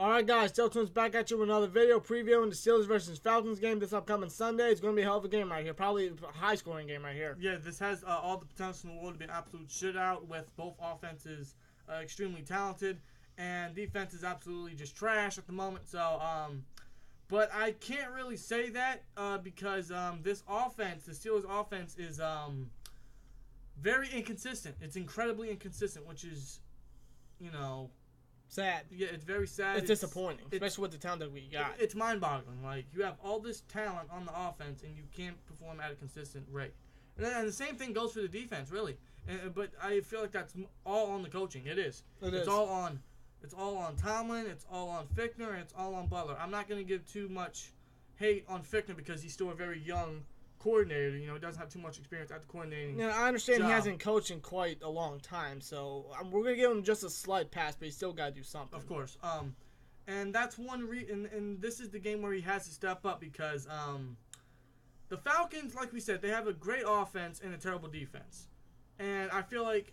Alright guys, Teletoon's back at you with another video previewing the Steelers versus Falcons game this upcoming Sunday. It's going to be a hell of a game right here. Probably a high-scoring game right here. Yeah, this has all the potential in the world to be an absolute shootout with both offenses extremely talented and defense is absolutely just trash at the moment. So, but I can't really say that because this offense, the Steelers offense, is very inconsistent. It's incredibly inconsistent, which is, you know... sad. Yeah, it's very sad. It's disappointing, especially with the talent that we got. It's mind-boggling. Like, you have all this talent on the offense, and you can't perform at a consistent rate. And the same thing goes for the defense, really. But I feel like that's all on the coaching. It is. It's all on Tomlin. It's all on Fickner. And it's all on Butler. I'm not going to give too much hate on Fickner because he's still a very young coordinator. You know, he doesn't have too much experience at the coordinating. Yeah, I understand job. He hasn't coached in quite a long time, so we're gonna give him just a slight pass, but he's still got to do something. Of course. And that's one reason. And this is the game where he has to step up because the Falcons, like we said, they have a great offense and a terrible defense. And I feel like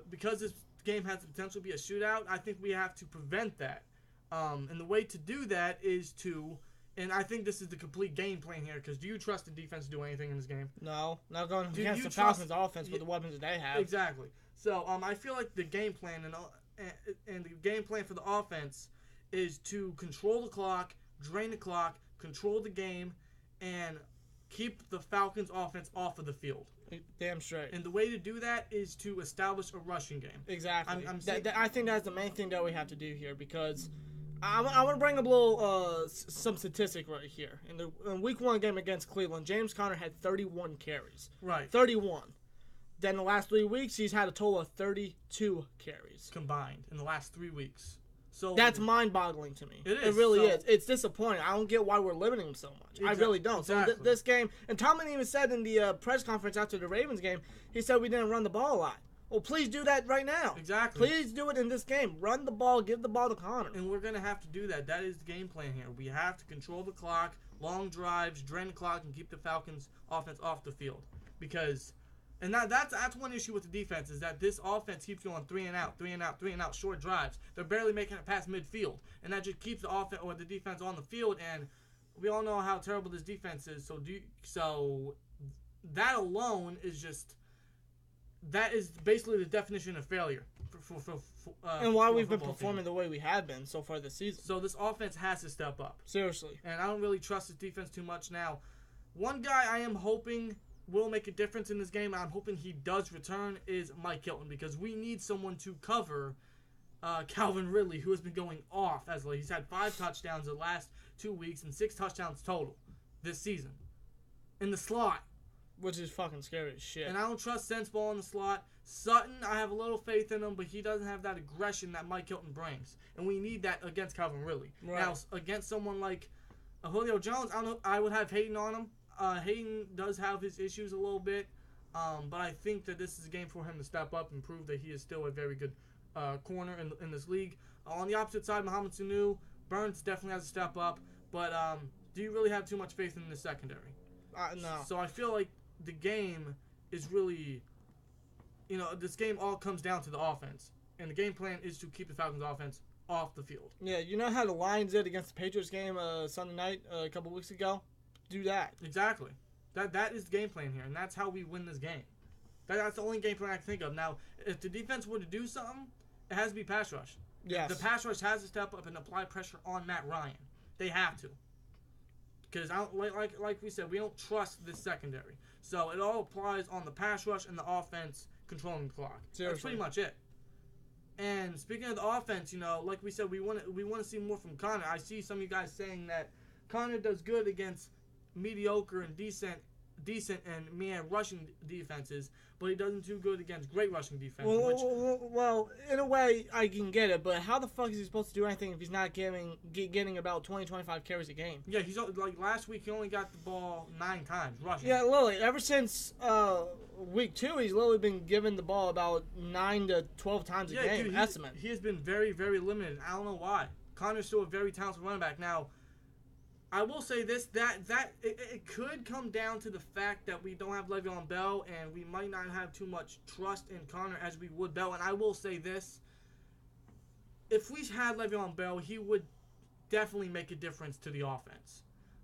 because this game has the potential to be a shootout, I think we have to prevent that. And the way to do that is to. And I think this is the complete game plan here, because do you trust the defense to do anything in this game? No, not going against the Falcons' offense with the weapons that they have. Exactly. So I feel like the game plan and the game plan for the offense is to control the clock, drain the clock, control the game, and keep the Falcons' offense off of the field. Damn straight. And the way to do that is to establish a rushing game. Exactly. I think that's the main thing that we have to do here, because I want to bring up a little some statistic right here. In the Week 1 game against Cleveland, James Conner had 31 carries. Right. 31. Then the last 3 weeks, he's had a total of 32 carries. Combined in the last 3 weeks. So that's mind-boggling to me. It is. It really is. It's disappointing. I don't get why we're limiting him so much. I really don't. Exactly. So this game, and Tomlin even said in the press conference after the Ravens game, he said we didn't run the ball a lot. Well, please do that right now. Exactly. Please do it in this game. Run the ball. Give the ball to Conner. And we're going to have to do that. That is the game plan here. We have to control the clock, long drives, drain the clock, and keep the Falcons' offense off the field. Because, and that's one issue with the defense, is that this offense keeps going 3 and out, 3 and out, 3 and out, short drives. They're barely making it past midfield. And that just keeps the offense or the defense on the field. And we all know how terrible this defense is. So that alone is just... that is basically the definition of failure. And why we've been performing the way we have been so far this season. So this offense has to step up. Seriously. And I don't really trust this defense too much now. One guy I am hoping will make a difference in this game, and I'm hoping he does return, is Mike Hilton. Because we need someone to cover Calvin Ridley, who has been going off. He's had 5 touchdowns the last 2 weeks and 6 touchdowns total this season. In the slot. Which is fucking scary as shit. And I don't trust Sense-Ball in the slot. Sutton, I have a little faith in him, but he doesn't have that aggression that Mike Hilton brings. And we need that against Calvin Ridley. Right. Now, against someone like Julio Jones, I would have Hayden on him. Hayden does have his issues a little bit. But I think that this is a game for him to step up and prove that he is still a very good corner in this league. On the opposite side, Mohamed Sanu, Burns definitely has to step up. But do you really have too much faith in the secondary? No. So I feel like the game is really, this game all comes down to the offense. And the game plan is to keep the Falcons' offense off the field. Yeah, you know how the Lions did against the Patriots game Sunday night a couple weeks ago? Do that. Exactly. That is the game plan here, and that's how we win this game. That's the only game plan I can think of. Now, if the defense were to do something, it has to be pass rush. Yes. The pass rush has to step up and apply pressure on Matt Ryan. They have to. Because like we said, we don't trust this secondary. So it all applies on the pass rush and the offense controlling the clock. Seriously. That's pretty much it. And speaking of the offense, like we said, we want to see more from Conner. I see some of you guys saying that Conner does good against mediocre and decent and rushing defenses, but he doesn't do good against great rushing defenses. Well, in a way, I can get it, but how the fuck is he supposed to do anything if he's not getting about 20, 25 carries a game? Yeah, he's like last week he only got the ball 9 times rushing. Yeah, literally, ever since week 2, he's literally been given the ball about 9 to 12 times a game. Dude, estimate. He has been very, very limited. I don't know why. Connor's still a very talented running back. Now, I will say this, it could come down to the fact that we don't have Le'Veon Bell, and we might not have too much trust in Conner as we would Bell. And I will say this, if we had Le'Veon Bell, he would definitely make a difference to the offense.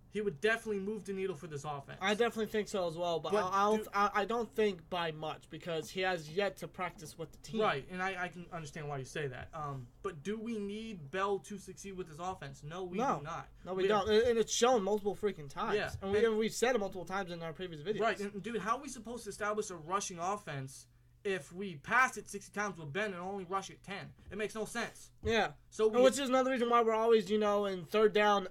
He would definitely move the needle for this offense. I definitely think so as well, but I don't think by much because he has yet to practice with the team. Right, and I can understand why you say that. But do we need Bell to succeed with this offense? No, we do not. No, we don't. And it's shown multiple freaking times. Yeah. And we've said it multiple times in our previous videos. Right, and dude, how are we supposed to establish a rushing offense if we pass it 60 times with Ben and only rush it 10? It makes no sense. Yeah. So which is another reason why we're always, in third down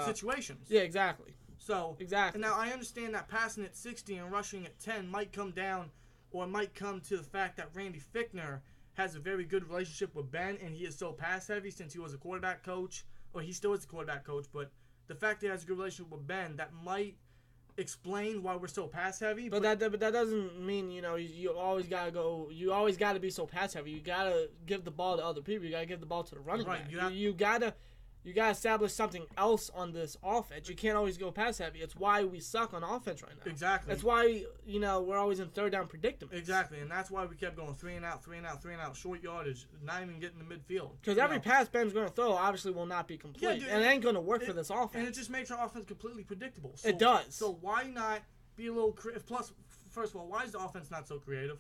situations. Yeah, exactly. So exactly. And now I understand that passing at 60 and rushing at 10 might come down or might come to the fact that Randy Fichtner has a very good relationship with Ben and he is so pass heavy since he was a quarterback coach, or he still is a quarterback coach, but the fact that he has a good relationship with Ben, that might explain why we're so pass heavy. But that doesn't mean you always gotta go. You always gotta be so pass heavy. You gotta give the ball to other people. You gotta give the ball to the running back. You gotta establish something else on this offense. You can't always go pass heavy. It's why we suck on offense right now. Exactly. That's why we're always in third down predicaments. Exactly, and that's why we kept going 3 and out, 3 and out, 3 and out, short yardage, not even getting the midfield. Because every pass Ben's going to throw obviously will not be complete, and it ain't going to work for this offense. And it just makes our offense completely predictable. So, it does. So why not be a little creative? Plus, first of all, why is the offense not so creative?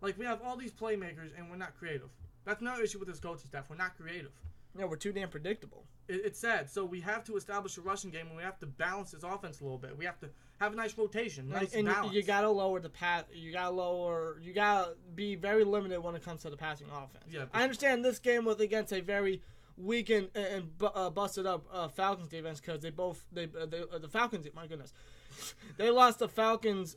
Like, we have all these playmakers, and we're not creative. That's another issue with this coaching staff. We're not creative. Yeah, we're too damn predictable. It's sad. So we have to establish a rushing game, and we have to balance this offense a little bit. We have to have a nice rotation, nice balance. You gotta lower the pass. You gotta be very limited when it comes to the passing offense. Yeah, I understand this game was against a very weak and busted up Falcons defense because the Falcons. My goodness, they lost the Falcons.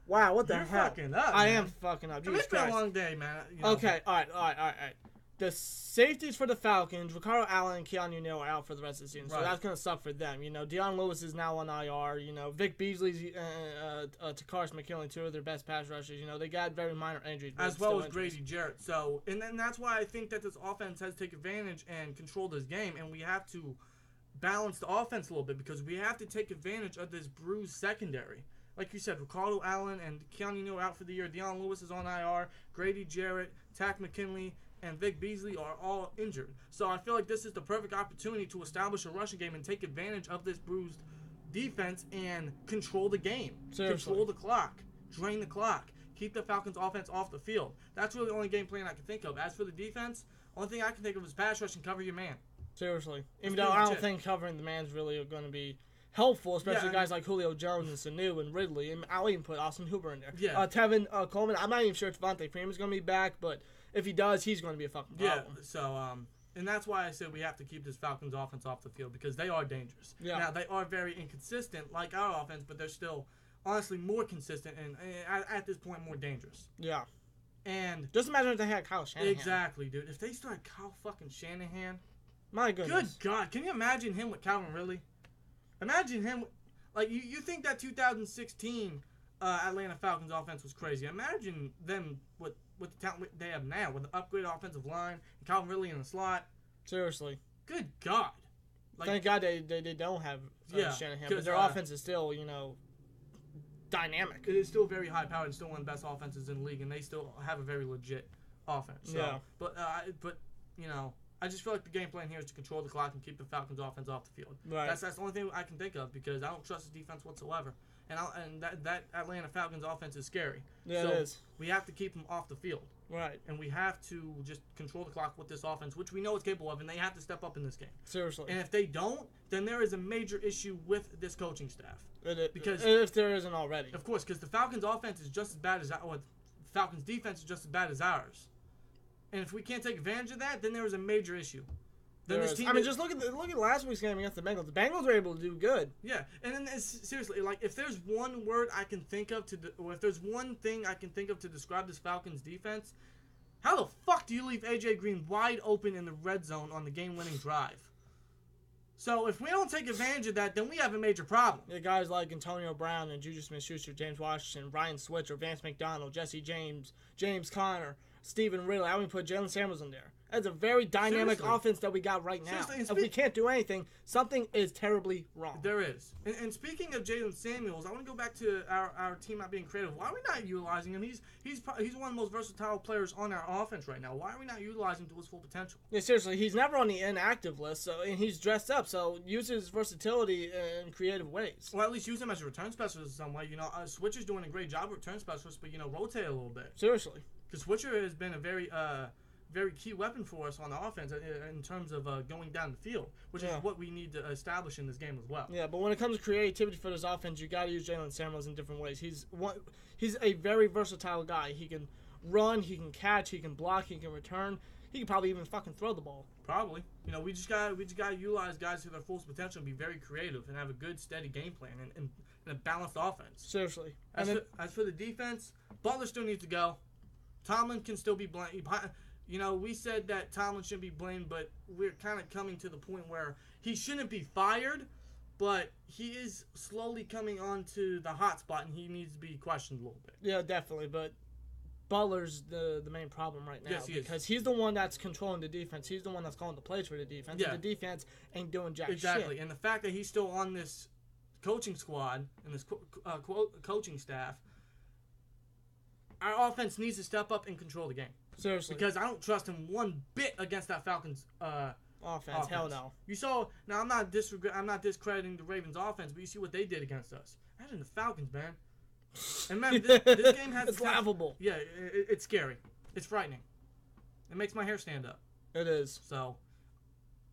Wow, what the hell? You're fucking up. I am fucking up. It's been a long day, man. Okay, all right. The safeties for the Falcons, Ricardo Allen and Keanu Neal are out for the rest of the season, so that's going to suck for them. Deion Lewis is now on IR. Vic Beasley, Takaris McKinley, two of their best pass rushers. They got very minor injuries. As well as Grady Jarrett. So, and then that's why I think that this offense has to take advantage and control this game, and we have to balance the offense a little bit because we have to take advantage of this bruised secondary. Like you said, Ricardo Allen and Keanu Neal out for the year. Deion Lewis is on IR. Grady Jarrett, Tack McKinley, and Vic Beasley are all injured. So I feel like this is the perfect opportunity to establish a rushing game and take advantage of this bruised defense and control the game. Seriously. Control the clock. Drain the clock. Keep the Falcons' offense off the field. That's really the only game plan I can think of. As for the defense, only thing I can think of is pass rush and cover your man. Seriously. Even though I don't think covering the man's really going to be helpful, especially guys like Julio Jones and Sanu and Ridley. And I'll even put Austin Hooper in there. Yeah. Tevin Coleman, I'm not even sure if Devontae Freeman's going to be back, but if he does, he's going to be a fucking problem. Yeah, so, and that's why I said we have to keep this Falcons offense off the field because they are dangerous. Yeah. Now, they are very inconsistent like our offense, but they're still, honestly, more consistent and at this point, more dangerous. Yeah. And just imagine if they had Kyle Shanahan. Exactly, dude. If they started Kyle fucking Shanahan. My goodness. Good God. Can you imagine him with Calvin Ridley? Imagine him. Like, you think that 2016 Atlanta Falcons offense was crazy. Imagine them with the talent they have now, with the upgraded offensive line, and Calvin Ridley in the slot. Seriously. Good God. Like, thank God they don't have Shanahan, but their offense is still, dynamic. It is still very high-powered and still one of the best offenses in the league, and they still have a very legit offense. So, yeah. But I just feel like the game plan here is to control the clock and keep the Falcons' offense off the field. Right. That's the only thing I can think of because I don't trust the defense whatsoever. And that Atlanta Falcons offense is scary. Yeah, so it is. We have to keep them off the field. Right. And we have to just control the clock with this offense, which we know it's capable of, and they have to step up in this game. Seriously. And if they don't, then there is a major issue with this coaching staff. Because if there isn't already. Of course, because the Falcons' offense is just as bad as Falcons' defense is just as bad as ours. And if we can't take advantage of that, then there is a major issue. Just look at last week's game against the Bengals. The Bengals were able to do good. Yeah, and then seriously, like if there's one word I can think of or if there's one thing I can think of to describe this Falcons defense, how the fuck do you leave AJ Green wide open in the red zone on the game-winning drive? So if we don't take advantage of that, then we have a major problem. Yeah, guys like Antonio Brown and Juju Smith-Schuster, James Washington, Ryan Switzer, Vance McDonald, Jesse James, James Conner, Stephen Ridley. I would put Jalen Samuels in there. That's a very dynamic offense that we got right now. If we can't do anything, something is terribly wrong. There is. And speaking of Jalen Samuels, I want to go back to our team not being creative. Why are we not utilizing him? He's one of the most versatile players on our offense right now. Why are we not utilizing him to his full potential? Yeah, seriously, he's never on the inactive list, and he's dressed up, so use his versatility in creative ways. Well, at least use him as a return specialist in some way. Switcher's doing a great job at return specialist, but, rotate a little bit. Seriously. Because Switcher has been a very key weapon for us on the offense in terms of going down the field, which is what we need to establish in this game as well. Yeah, but when it comes to creativity for this offense, you got to use Jalen Samuels in different ways. He's a very versatile guy. He can run, he can catch, he can block, he can return. He can probably even fucking throw the ball. Probably. We just got to utilize guys to their full potential and be very creative and have a good, steady game plan and a balanced offense. Seriously. As for the defense, Butler still needs to go. Tomlin can still be blamed. We said that Tomlin shouldn't be blamed, but we're kind of coming to the point where he shouldn't be fired, but he is slowly coming onto the hot spot, and he needs to be questioned a little bit. Yeah, definitely, but Butler's the main problem right now. Yes, he because he's the one that's controlling the defense. He's the one that's calling the plays for the defense. Yeah. And the defense ain't doing jack shit. Exactly, and the fact that he's still on this coaching squad and this coaching staff, our offense needs to step up and control the game. Seriously. Because I don't trust him one bit against that Falcons offense. Hell no. You saw, now I'm not discrediting the Ravens offense, but you see what they did against us. Imagine the Falcons, man. And man, this game has... It's laughable. Yeah, it's scary. It's frightening. It makes my hair stand up. It is. So,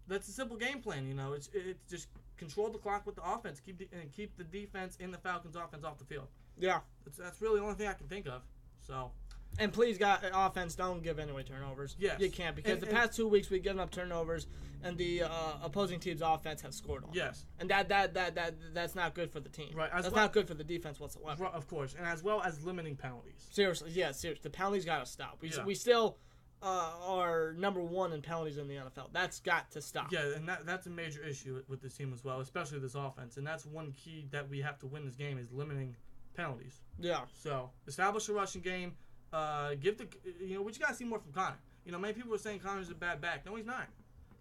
that's a simple game plan, It's just control the clock with the offense. Keep the defense in the Falcons offense off the field. Yeah. That's really the only thing I can think of. So... And please, offense, don't give any turnovers. Yes. You can't, because the past 2 weeks we've given up turnovers, and the opposing team's offense has scored on. Yes. And that's not good for the team. Right. That's not good for the defense whatsoever. Of course, and as well as limiting penalties. Seriously. The penalties got to stop. We still are number 1 in penalties in the NFL. That's got to stop. Yeah, and that's a major issue with this team as well, especially this offense. And that's one key that we have to win this game is limiting penalties. Yeah. So, establish a rushing game. We just gotta see more from Connor. Many people are saying Connor's a bad back. No, he's not.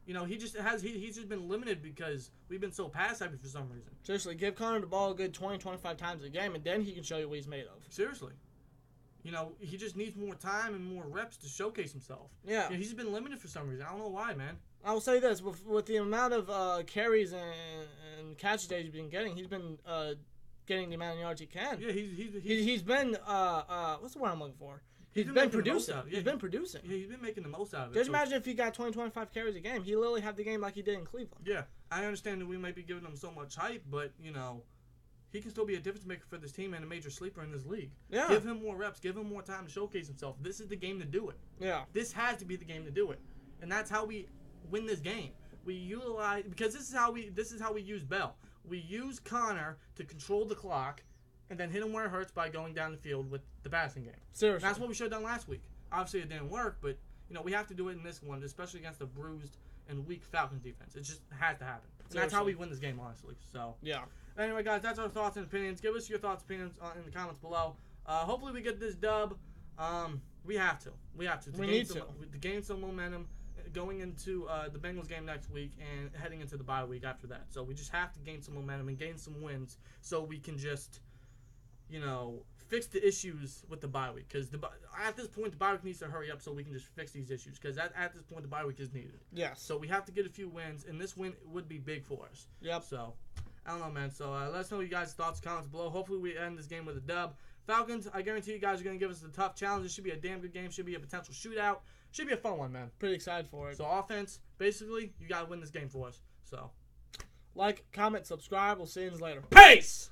He's just been limited because we've been so pass happy for some reason. Seriously, give Connor the ball a good 20-25 times a game, and then he can show you what he's made of. Seriously. He just needs more time and more reps to showcase himself. Yeah. He's been limited for some reason. I don't know why, man. I will say this, with the amount of carries and catches that he's been getting, he's been getting the amount of yards he can. Yeah, he's been what's the word I'm looking for? He's been producing. He's been producing. Yeah, he's been making the most out of it. Just imagine if he got 20-25 carries a game. He literally had the game like he did in Cleveland. Yeah, I understand that we might be giving him so much hype, but he can still be a difference maker for this team and a major sleeper in this league. Yeah. Give him more reps. Give him more time to showcase himself. This is the game to do it. Yeah. This has to be the game to do it, and that's how we win this game. We utilize because this is how we use Bell. We use Connor to control the clock, and then hit him where it hurts by going down the field with the passing game. Seriously. That's what we should have done last week. Obviously, it didn't work, but we have to do it in this one, especially against a bruised and weak Falcons defense. It just has to happen. And that's how we win this game, honestly. So yeah. Anyway, guys, that's our thoughts and opinions. Give us your thoughts and opinions in the comments below. Hopefully, we get this dub. We have to. We need to gain some momentum going into the Bengals game next week and heading into the bye week after that. So we just have to gain some momentum and gain some wins so we can just, fix the issues with the bye week. Because at this point, the bye week needs to hurry up so we can just fix these issues. Because at this point, the bye week is needed. Yes. So we have to get a few wins, and this win would be big for us. Yep. So, I don't know, man. So let us know your guys' thoughts, comments below. Hopefully we end this game with a dub. Falcons, I guarantee you guys are going to give us a tough challenge. It should be a damn good game. Should be a potential shootout. Should be a fun one, man. Pretty excited for it. So offense, basically, you got to win this game for us. So, like, comment, subscribe. We'll see you later. Peace!